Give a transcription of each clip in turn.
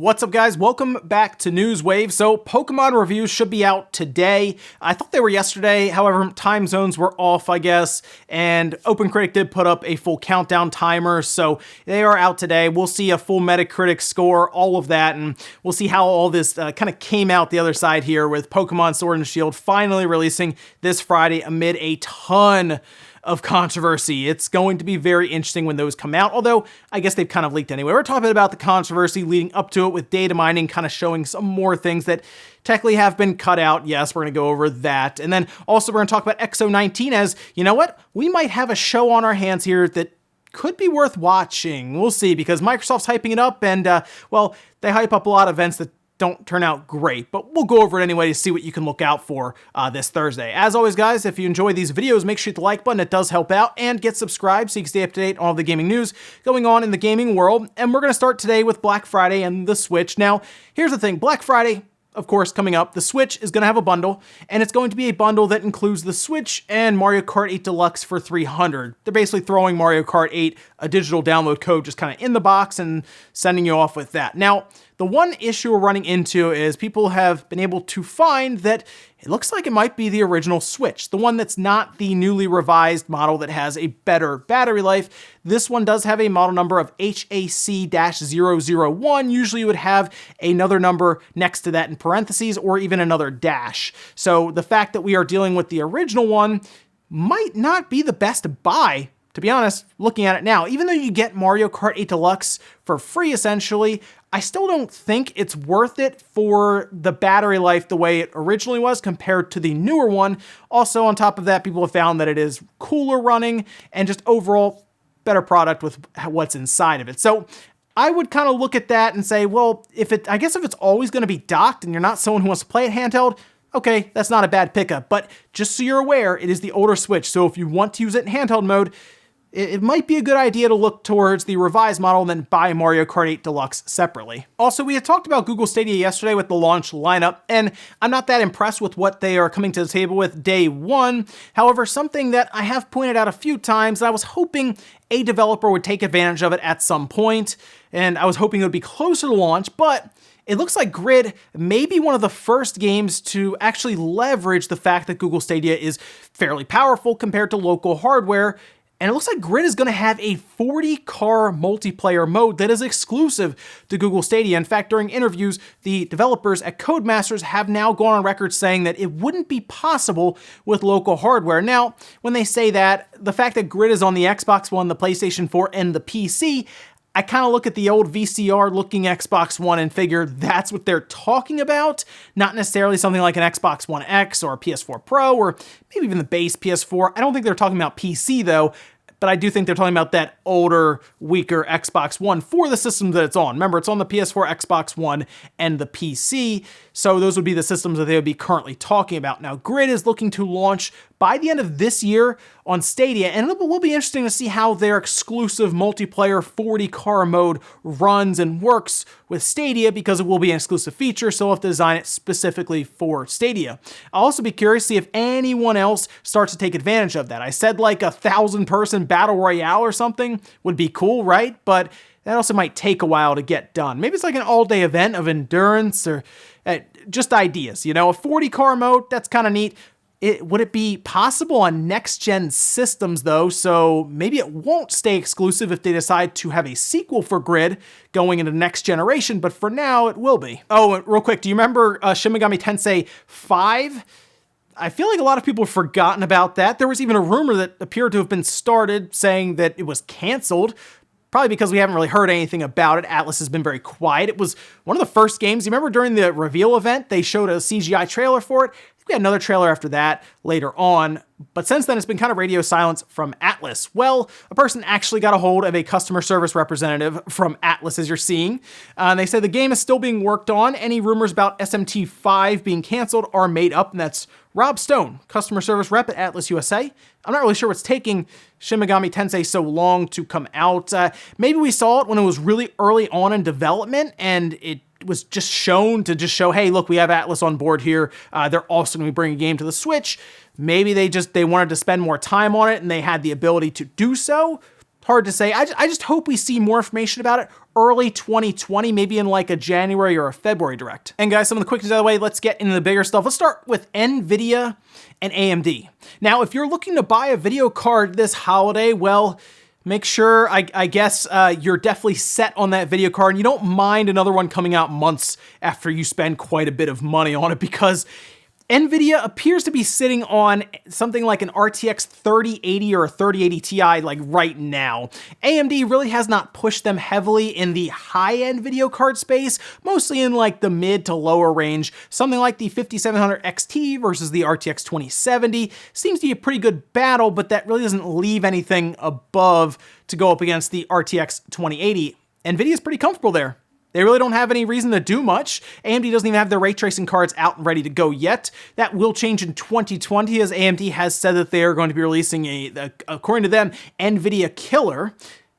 What's up, guys? Welcome back to News Wave. So Pokemon reviews should be out today. I thought they were yesterday. However, time zones were off, I guess, and OpenCritic did put up a full countdown timer, so they are out today. We'll see a full Metacritic score, all of that, and we'll see how all this kind of came out the other side here with Pokemon Sword and Shield finally releasing this Friday amid a ton of controversy. It's going to be very interesting when those come out, although I guess they've kind of leaked anyway. We're talking about the controversy leading up to it with data mining kind of showing some more things that technically have been cut out. Yes, we're going to go over that. And then also we're going to talk about XO19 as, you know what? We might have a show on our hands here that could be worth watching. We'll see, because Microsoft's hyping it up and, well, they hype up a lot of events that don't turn out great, but we'll go over it anyway to see what you can look out for this Thursday. As always, guys, if you enjoy these videos, make sure you hit the like button. It does help out, and get subscribed so you can stay up to date on all the gaming news going on in the gaming world. And we're going to start today with Black Friday and the Switch. Now, here's the thing. Black Friday, of course, coming up, the Switch is going to have a bundle, and it's going to be a bundle that includes the Switch and Mario Kart 8 Deluxe for $300. They're basically throwing Mario Kart 8, a digital download code, just kind of in the box and sending you off with that. Now, the one issue we're running into is people have been able to find that it looks like it might be the original Switch, the one that's not the newly revised model that has a better battery life. This one does have a model number of HAC-001. Usually you would have another number next to that in parentheses or even another dash. So the fact that we are dealing with the original one might not be the best to buy, to be honest, looking at it now. Even though you get Mario Kart 8 Deluxe for free, essentially, I still don't think it's worth it for the battery life the way it originally was compared to the newer one. Also, on top of that, people have found that it is cooler running and just overall better product with what's inside of it. So I would kind of look at that and say, well, I guess if it's always going to be docked and you're not someone who wants to play it handheld, okay, that's not a bad pickup. But just so you're aware, it is the older Switch. So if you want to use it in handheld mode, it might be a good idea to look towards the revised model and then buy Mario Kart 8 Deluxe separately. Also, we had talked about Google Stadia yesterday with the launch lineup, and I'm not that impressed with what they are coming to the table with day one. However, something that I have pointed out a few times, and I was hoping a developer would take advantage of it at some point, and I was hoping it would be closer to launch, but it looks like Grid may be one of the first games to actually leverage the fact that Google Stadia is fairly powerful compared to local hardware. And it looks like Grid is going to have a 40-car multiplayer mode that is exclusive to Google Stadia. In fact, during interviews, the developers at Codemasters have now gone on record saying that it wouldn't be possible with local hardware. Now, when they say that, the fact that Grid is on the Xbox One, the PlayStation 4, and the PC, I kind of look at the old VCR-looking Xbox One and figure that's what they're talking about, not necessarily something like an Xbox One X or a PS4 Pro or maybe even the base PS4. I don't think they're talking about PC, though, but I do think they're talking about that older, weaker Xbox One for the system that it's on. Remember, it's on the PS4, Xbox One, and the PC, so those would be the systems that they would be currently talking about. Now, Grid is looking to launch by the end of this year on Stadia, and it will be interesting to see how their exclusive multiplayer 40-car mode runs and works with Stadia, because it will be an exclusive feature, so we'll have to design it specifically for Stadia. I'll also be curious to see if anyone else starts to take advantage of that. I said like a 1,000-person battle royale or something would be cool, right? But that also might take a while to get done. Maybe it's like an all-day event of endurance or just ideas. You know, a 40-car mode, that's kind of neat. Would it be possible on next-gen systems, though? So maybe it won't stay exclusive if they decide to have a sequel for Grid going into next generation, but for now, it will be. Oh, and real quick, do you remember Shin Megami Tensei 5? I feel like a lot of people have forgotten about that. There was even a rumor that appeared to have been started saying that it was canceled, probably because we haven't really heard anything about it. Atlas has been very quiet. It was one of the first games. You remember during the reveal event, they showed a CGI trailer for it? We had another trailer after that later on, but since then it's been kind of radio silence from Atlas. Well, a person actually got a hold of a customer service representative from Atlas, as you're seeing. And they say the game is still being worked on. Any rumors about SMT5 being canceled are made up, and that's Rob Stone, customer service rep at Atlas USA. I'm not really sure what's taking Shin Megami Tensei so long to come out. Maybe we saw it when it was really early on in development, and it was just shown to just show, hey, look, we have Atlas on board here. They're also going to be bringing a game to the Switch. Maybe they wanted to spend more time on it and they had the ability to do so. Hard to say. I just hope we see more information about it early 2020, maybe in like a January or a February direct. And guys, some of the quick news out of the way, let's get into the bigger stuff. Let's start with Nvidia and AMD. Now, if you're looking to buy a video card this holiday, well, make sure, I guess, you're definitely set on that video card and you don't mind another one coming out months after you spend quite a bit of money on it, because Nvidia appears to be sitting on something like an RTX 3080 or a 3080 Ti like right now. AMD really has not pushed them heavily in the high-end video card space, mostly in like the mid to lower range. Something like the 5700 XT versus the RTX 2070 seems to be a pretty good battle, but that really doesn't leave anything above to go up against the RTX 2080. Nvidia's pretty comfortable there. They really don't have any reason to do much. AMD doesn't even have their ray tracing cards out and ready to go yet. That will change in 2020, as AMD has said that they are going to be releasing according to them, Nvidia Killer.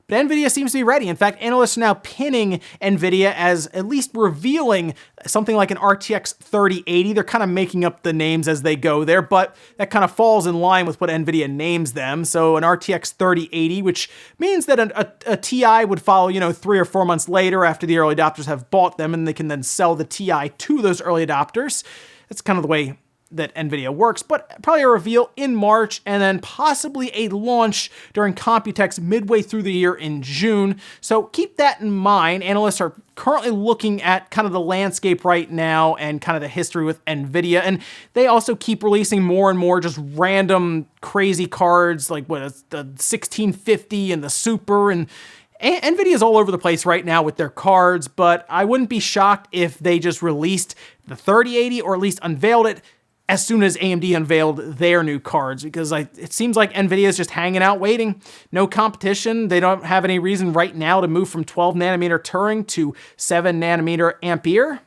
But Nvidia seems to be ready. In fact, analysts are now pinning Nvidia as at least revealing something like an RTX 3080. They're kind of making up the names as they go there, but that kind of falls in line with what Nvidia names them. So an RTX 3080, which means that a Ti would follow, 3 or 4 months later after the early adopters have bought them, and they can then sell the Ti to those early adopters. That's kind of the way that Nvidia works, but probably a reveal in March and then possibly a launch during Computex midway through the year in June. So keep that in mind. Analysts are currently looking at kind of the landscape right now and kind of the history with Nvidia, and they also keep releasing more and more just random crazy cards like the 1650 and the Super, and Nvidia is all over the place right now with their cards, but I wouldn't be shocked if they just released the 3080 or at least unveiled it as soon as AMD unveiled their new cards, because it seems like Nvidia is just hanging out waiting. No competition. They don't have any reason right now to move from 12 nanometer Turing to 7 nanometer Ampere.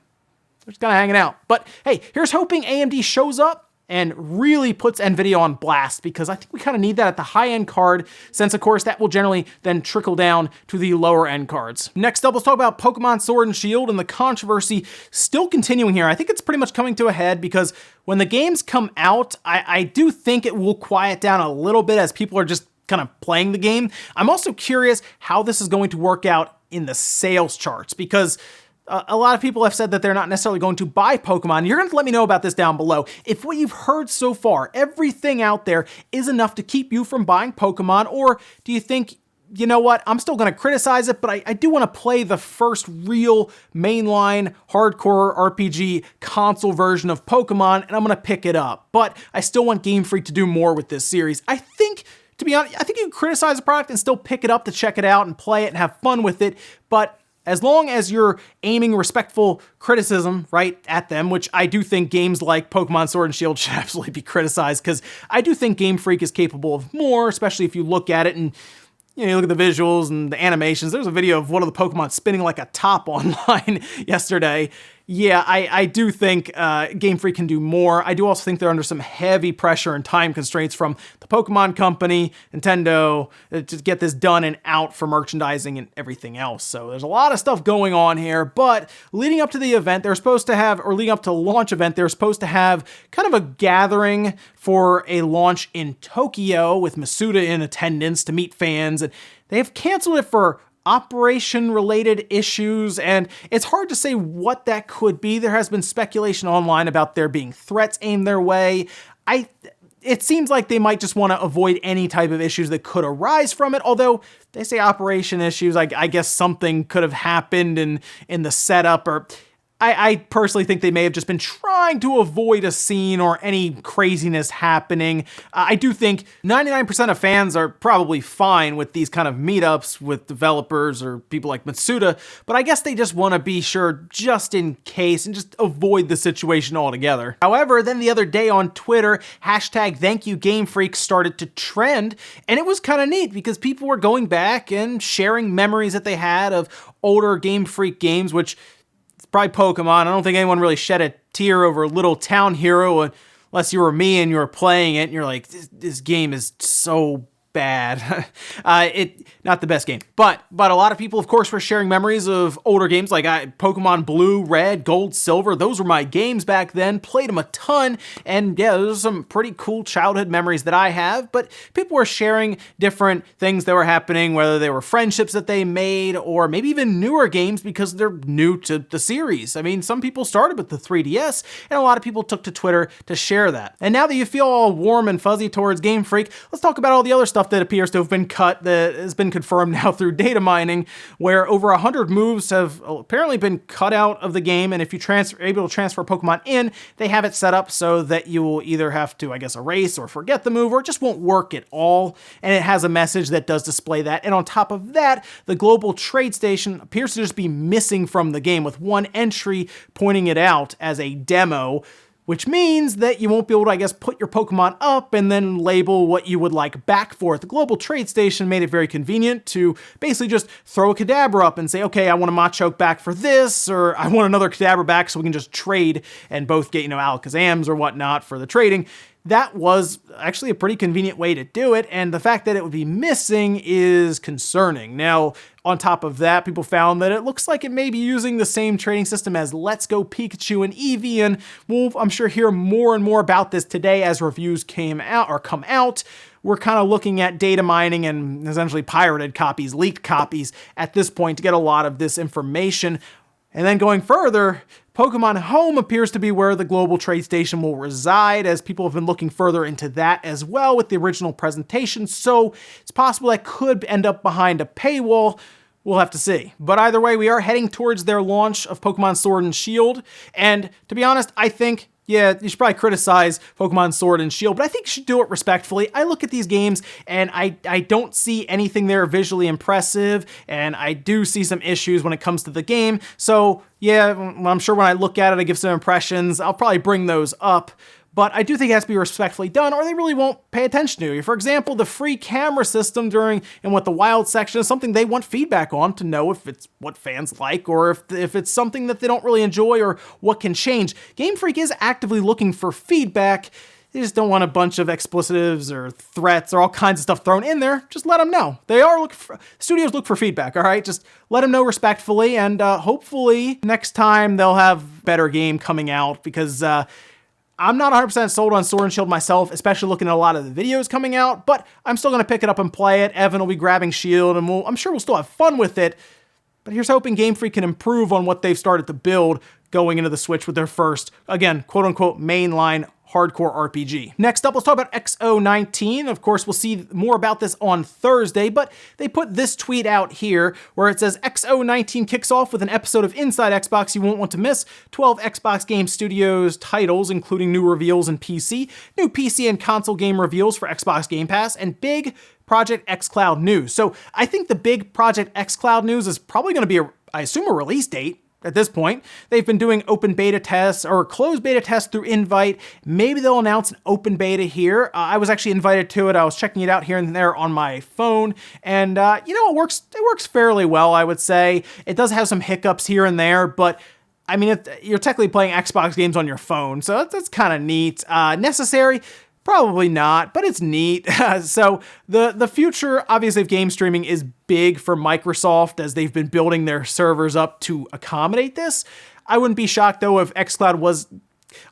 They're just kind of hanging out. But hey, here's hoping AMD shows up and really puts Nvidia on blast, because I think we kind of need that at the high-end card, since of course that will generally then trickle down to the lower-end cards. Next up, let's talk about Pokémon Sword and Shield and the controversy still continuing here. I think it's pretty much coming to a head, because when the games come out, I do think it will quiet down a little bit as people are just kind of playing the game. I'm also curious how this is going to work out in the sales charts, because a lot of people have said that they're not necessarily going to buy Pokemon. You're going to let me know about this down below. If what you've heard so far, everything out there, is enough to keep you from buying Pokemon, or do you think, you know what, I'm still going to criticize it, but I do want to play the first real mainline hardcore RPG console version of Pokemon, and I'm going to pick it up. But I still want Game Freak to do more with this series. I think, to be honest, I think you can criticize a product and still pick it up to check it out and play it and have fun with it, but as long as you're aiming respectful criticism right at them, which I do think games like Pokemon Sword and Shield should absolutely be criticized, because I do think Game Freak is capable of more, especially if you look at it and you look at the visuals and the animations. There's a video of one of the Pokemon spinning like a top online yesterday. Yeah, I do think Game Freak can do more. I do also think they're under some heavy pressure and time constraints from the Pokemon Company, Nintendo, to get this done and out for merchandising and everything else. So there's a lot of stuff going on here, but leading up to the event, they're supposed to have, or leading up to the launch event, they're supposed to have kind of a gathering for a launch in Tokyo with Masuda in attendance to meet fans, and they have canceled it for operation-related issues, and it's hard to say what that could be. There has been speculation online about there being threats aimed their way. It seems like they might just want to avoid any type of issues that could arise from it, although they say operation issues. I guess something could have happened in the setup, or I personally think they may have just been trying to avoid a scene or any craziness happening. I do think 99% of fans are probably fine with these kind of meetups with developers or people like Matsuda, but I guess they just want to be sure just in case and just avoid the situation altogether. However, then the other day on Twitter, #ThankYouGameFreak started to trend, and it was kind of neat because people were going back and sharing memories that they had of older Game Freak games, which probably Pokemon. I don't think anyone really shed a tear over Little Town Hero unless you were me and you were playing it and you're like, this game is so bad. Not the best game, but a lot of people, of course, were sharing memories of older games like Pokemon Blue, Red, Gold, Silver. Those were my games back then. Played them a ton, and yeah, those are some pretty cool childhood memories that I have. But people were sharing different things that were happening, whether they were friendships that they made, or maybe even newer games because they're new to the series. I mean, some people started with the 3DS, and a lot of people took to Twitter to share that. And now that you feel all warm and fuzzy towards Game Freak, let's talk about all the other stuff that appears to have been cut, that has been confirmed now through data mining, where over 100 moves have apparently been cut out of the game, and if you are able to transfer Pokemon in, they have it set up so that you will either have to, I guess, erase or forget the move, or it just won't work at all, and it has a message that does display that. And on top of that, the global trade station appears to just be missing from the game, with one entry pointing it out as a demo, which means that you won't be able to, I guess, put your Pokemon up and then label what you would like back for it. The global trade station made it very convenient to basically just throw a Kadabra up and say, okay, I want a Machoke back for this, or I want another Kadabra back, so we can just trade and both get, Alakazams or whatnot for the trading. That was actually a pretty convenient way to do it, and the fact that it would be missing is concerning. Now, on top of that, people found that it looks like it may be using the same trading system as Let's Go Pikachu and Eevee, and we'll, I'm sure, hear more and more about this today as reviews come out. We're kind of looking at data mining and essentially pirated copies, leaked copies at this point to get a lot of this information. And then going further, Pokemon Home appears to be where the global trade station will reside, as people have been looking further into that as well with the original presentation, so it's possible that could end up behind a paywall. We'll have to see. But either way, we are heading towards their launch of Pokemon Sword and Shield, and to be honest, I think, yeah, you should probably criticize Pokemon Sword and Shield, but I think you should do it respectfully. I look at these games, and I don't see anything there visually impressive, and I do see some issues when it comes to the game. So, yeah, I'm sure when I look at it, I give some impressions. I'll probably bring those up. But I do think it has to be respectfully done, or they really won't pay attention to you. For example, the free camera system during and what the wild section is something they want feedback on to know if it's what fans like, or if it's something that they don't really enjoy, or what can change. Game Freak is actively looking for feedback. They just don't want a bunch of explicitives or threats or all kinds of stuff thrown in there. Just let them know. They are looking for, studios look for feedback, all right? Just let them know respectfully, and hopefully next time they'll have better game coming out, because I'm not 100% sold on Sword and Shield myself, especially looking at a lot of the videos coming out, but I'm still going to pick it up and play it. Evan will be grabbing Shield, and I'm sure we'll still have fun with it. But here's hoping Game Freak can improve on what they've started to build going into the Switch with their first, again, quote-unquote, mainline hardcore RPG. Next up, let's talk about XO19. Of course, we'll see more about this on Thursday, but they put this tweet out here where it says, XO19 kicks off with an episode of Inside Xbox you won't want to miss. 12 Xbox Game Studios titles, including new reveals in PC, new PC and console game reveals for Xbox Game Pass, and big Project xCloud news. So I think the big Project xCloud news is probably going to be, I assume, a release date. At this point, they've been doing open beta tests or closed beta tests through invite. Maybe they'll announce an open beta here. I was actually invited to it. I was checking it out here and there on my phone, and it works fairly well, I would say. It does have some hiccups here and there, but I mean, you're technically playing Xbox games on your phone, so that's kind of neat. Necessary? Probably not, but it's neat. So the future, obviously, of game streaming is big for Microsoft as they've been building their servers up to accommodate this. I wouldn't be shocked, though, if xCloud was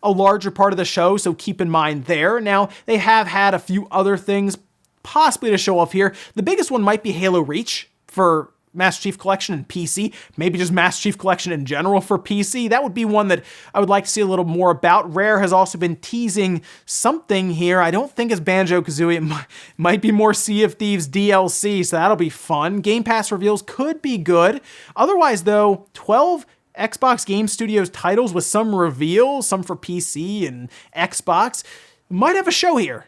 a larger part of the show, so keep in mind there. Now, they have had a few other things possibly to show off here. The biggest one might be Halo Reach for Master Chief Collection and PC, maybe just Master Chief Collection in general for PC. That would be one that I would like to see a little more about. Rare has also been teasing something here. I don't think it's Banjo-Kazooie. It might be more Sea of Thieves DLC, so that'll be fun. Game Pass reveals could be good. Otherwise, though, 12 Xbox Game Studios titles with some reveals, some for PC and Xbox, might have a show here.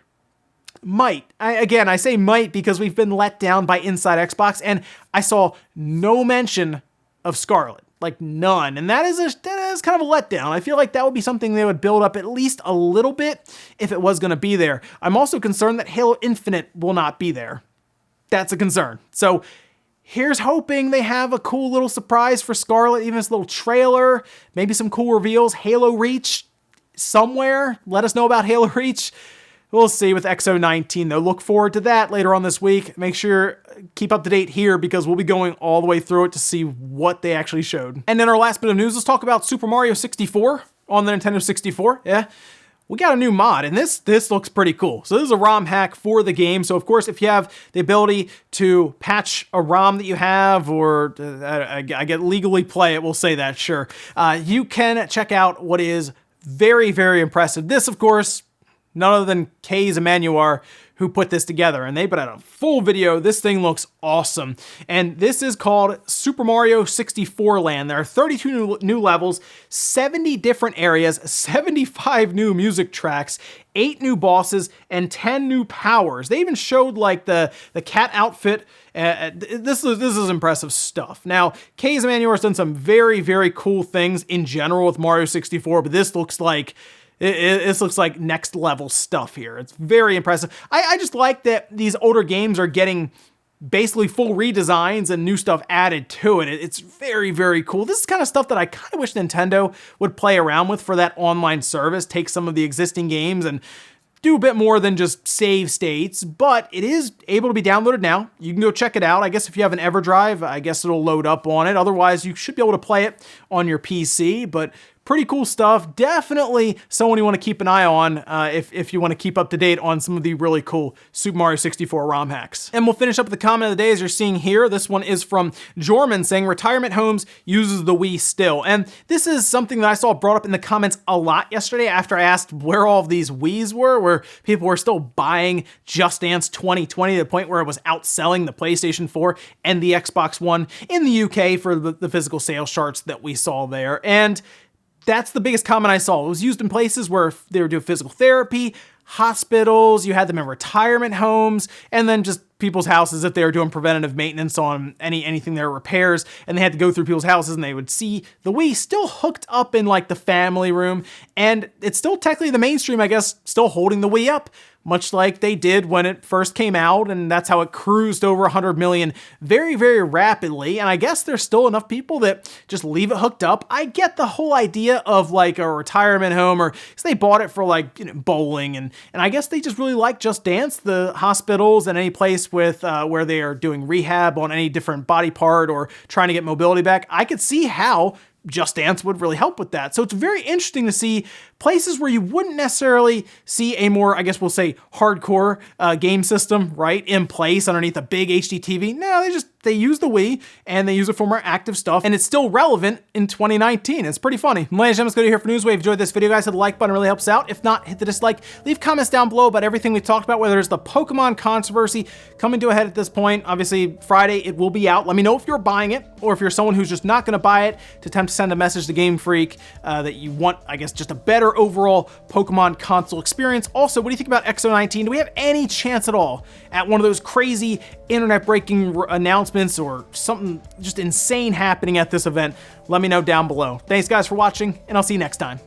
Might. I say might because we've been let down by Inside Xbox, and I saw no mention of Scarlet. Like, none. And that is kind of a letdown. I feel like that would be something they would build up at least a little bit if it was going to be there. I'm also concerned that Halo Infinite will not be there. That's a concern. So here's hoping they have a cool little surprise for Scarlet, even this little trailer, maybe some cool reveals. Halo Reach somewhere. Let us know about Halo Reach. We'll see with XO19 though. Look forward to that later on this week. Make sure keep up to date here because we'll be going all the way through it to see what they actually showed. And then our last bit of news, let's talk about Super Mario 64 on the Nintendo 64. Yeah. We got a new mod, and this looks pretty cool. So this is a ROM hack for the game. So of course, if you have the ability to patch a ROM that you have, or I get legally play it, we'll say that, sure. You can check out what is very, very impressive. This, of course, none other than K's Emmanuel, who put this together, and they put out a full video. This thing looks awesome. And this is called Super Mario 64 Land. There are 32 new levels, 70 different areas, 75 new music tracks, 8 new bosses, and 10 new powers. They even showed like the cat outfit. This is impressive stuff. Now, K's Emmanuel has done some very, very cool things in general with Mario 64, but this looks like this looks like next level stuff here. It's very impressive. I just like that these older games are getting basically full redesigns and new stuff added to it. It's very, very cool. This is kind of stuff that I kind of wish Nintendo would play around with for that online service. Take some of the existing games and do a bit more than just save states, but it is able to be downloaded now. You can go check it out. I guess if you have an EverDrive, I guess it'll load up on it. Otherwise, you should be able to play it on your PC, but pretty cool stuff. Definitely someone you want to keep an eye on if you want to keep up to date on some of the really cool Super Mario 64 ROM hacks. And we'll finish up with the comment of the day as you're seeing here. This one is from Jorman saying, retirement homes uses the Wii still. And this is something that I saw brought up in the comments a lot yesterday after I asked where all of these Wiis were, where people were still buying Just Dance 2020 to the point where it was outselling the PlayStation 4 and the Xbox One in the UK for the physical sales charts that we saw there. And that's the biggest comment I saw. It was used in places where they were doing physical therapy, hospitals, you had them in retirement homes, and then just people's houses if they were doing preventative maintenance on anything there, repairs, and they had to go through people's houses and they would see the Wii still hooked up in like the family room, and it's still technically the mainstream, I guess, still holding the Wii up, much like they did when it first came out, and that's how it cruised over 100 million very, very rapidly. And I guess there's still enough people that just leave it hooked up. I get the whole idea of like a retirement home, or because they bought it for like, you know, bowling, and I guess they just really like Just Dance, the hospitals and any place with where they are doing rehab on any different body part or trying to get mobility back. I could see how Just Dance would really help with that. So it's very interesting to see places where you wouldn't necessarily see a more, I guess we'll say, hardcore game system, right, in place underneath a big HD TV. No, they use the Wii and they use it for more active stuff, and it's still relevant in 2019. It's pretty funny. Ladies and gentlemen, let's go to here for Newswave. If you enjoyed this video, guys, hit the like button, it really helps out. If not, hit the dislike. Leave comments down below about everything we talked about, whether it's the Pokémon Controversy coming to a head at this point. Obviously, Friday, it will be out. Let me know if you're buying it, or if you're someone who's just not gonna buy it, to attempt to send a message to Game Freak that you want, I guess, just a better overall Pokemon console experience. Also, what do you think about XO19? Do we have any chance at all at one of those crazy internet-breaking announcements or something just insane happening at this event? Let me know down below. Thanks, guys, for watching, and I'll see you next time.